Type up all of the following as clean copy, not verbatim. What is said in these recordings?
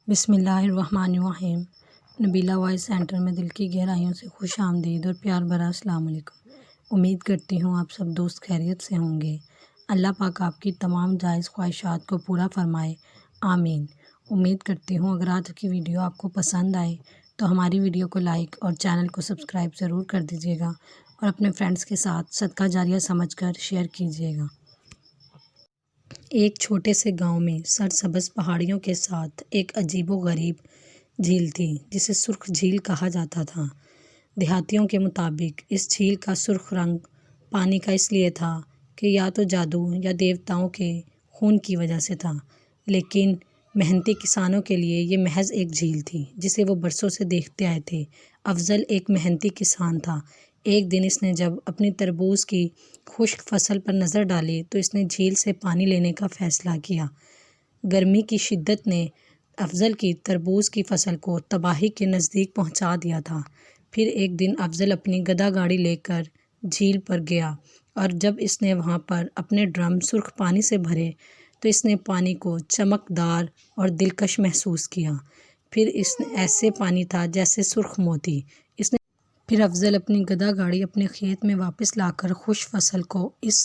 بسم اللہ الرحمن الرحیم۔ نبیلہ وائس سینٹر میں دل کی گہرائیوں سے خوش آمدید اور پیار بھرا السلام علیکم۔ امید کرتی ہوں آپ سب دوست خیریت سے ہوں گے۔ اللہ پاک آپ کی تمام جائز خواہشات کو پورا فرمائے، آمین۔ امید کرتی ہوں اگر آج کی ویڈیو آپ کو پسند آئے تو ہماری ویڈیو کو لائک اور چینل کو سبسکرائب ضرور کر دیجیے گا اور اپنے فرینڈس کے ساتھ صدقہ جاریہ سمجھ کر شیئر کیجیے گا۔ ایک چھوٹے سے گاؤں میں سرسبز پہاڑیوں کے ساتھ ایک عجیب و غریب جھیل تھی جسے سرخ جھیل کہا جاتا تھا۔ دیہاتیوں کے مطابق اس جھیل کا سرخ رنگ پانی کا اس لیے تھا کہ یا تو جادو یا دیوتاؤں کے خون کی وجہ سے تھا، لیکن محنتی کسانوں کے لیے یہ محض ایک جھیل تھی جسے وہ برسوں سے دیکھتے آئے تھے۔ افضل ایک محنتی کسان تھا۔ ایک دن اس نے جب اپنی تربوز کی خشک فصل پر نظر ڈالی تو اس نے جھیل سے پانی لینے کا فیصلہ کیا۔ گرمی کی شدت نے افضل کی تربوز کی فصل کو تباہی کے نزدیک پہنچا دیا تھا۔ پھر ایک دن افضل اپنی گدھا گاڑی لے کر جھیل پر گیا اور جب اس نے وہاں پر اپنے ڈرم سرخ پانی سے بھرے تو اس نے پانی کو چمکدار اور دلکش محسوس کیا۔ پھر اس ایسے پانی تھا جیسے سرخ موتی۔ پھر افضل اپنی گدھا گاڑی اپنے کھیت میں واپس لا کر خشک فصل کو اس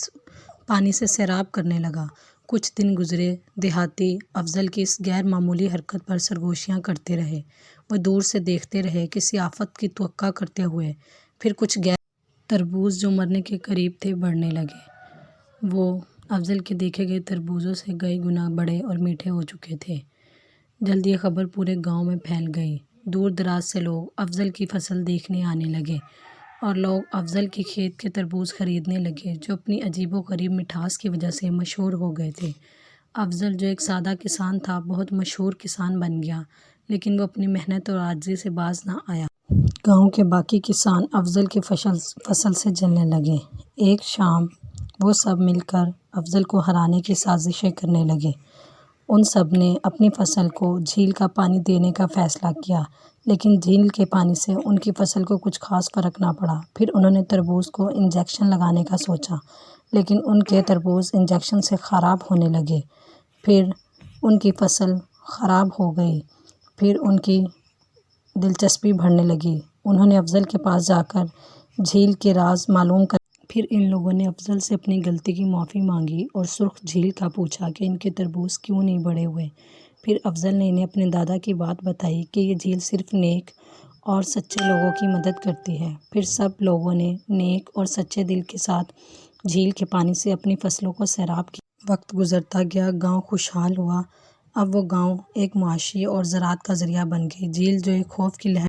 پانی سے سیراب کرنے لگا۔ کچھ دن گزرے۔ دیہاتی افضل کی اس غیر معمولی حرکت پر سرگوشیاں کرتے رہے۔ وہ دور سے دیکھتے رہے، کسی آفت کی توقع کرتے ہوئے۔ پھر کچھ غیر تربوز جو مرنے کے قریب تھے بڑھنے لگے۔ وہ افضل کے دیکھے گئے تربوزوں سے کئی گنا بڑے اور میٹھے ہو چکے تھے۔ جلد یہ خبر پورے گاؤں میں پھیل گئی۔ دور دراز سے لوگ افضل کی فصل دیکھنے آنے لگے اور لوگ افضل کے کھیت کے تربوز خریدنے لگے جو اپنی عجیب و غریب مٹھاس کی وجہ سے مشہور ہو گئے تھے۔ افضل جو ایک سادہ کسان تھا بہت مشہور کسان بن گیا، لیکن وہ اپنی محنت اور عاجزی سے باز نہ آیا۔ گاؤں کے باقی کسان افضل کی فصل سے جلنے لگے۔ ایک شام وہ سب مل کر افضل کو ہرانے کی سازشیں کرنے لگے۔ ان سب نے اپنی فصل کو جھیل کا پانی دینے کا فیصلہ کیا، لیکن جھیل کے پانی سے ان کی فصل کو کچھ خاص فرق نہ پڑا۔ پھر انہوں نے تربوز کو انجیکشن لگانے کا سوچا، لیکن ان کے تربوز انجیکشن سے خراب ہونے لگے۔ پھر ان کی فصل خراب ہو گئی۔ پھر ان کی دلچسپی بڑھنے لگی۔ انہوں نے افضل کے پاس جا کر جھیل کے راز معلوم کر پھر ان لوگوں نے افضل سے اپنی غلطی کی معافی مانگی اور سرخ جھیل کا پوچھا کہ ان کے تربوز کیوں نہیں بڑے ہوئے۔ پھر افضل نے انہیں اپنے دادا کی بات بتائی کہ یہ جھیل صرف نیک اور سچے لوگوں کی مدد کرتی ہے۔ پھر سب لوگوں نے نیک اور سچے دل کے ساتھ جھیل کے پانی سے اپنی فصلوں کو سیراب کیا۔ وقت گزرتا گیا، گاؤں خوشحال ہوا۔ اب وہ گاؤں ایک معاشی اور زراعت کا ذریعہ بن گئی۔ جھیل جو ایک خوف کی لہر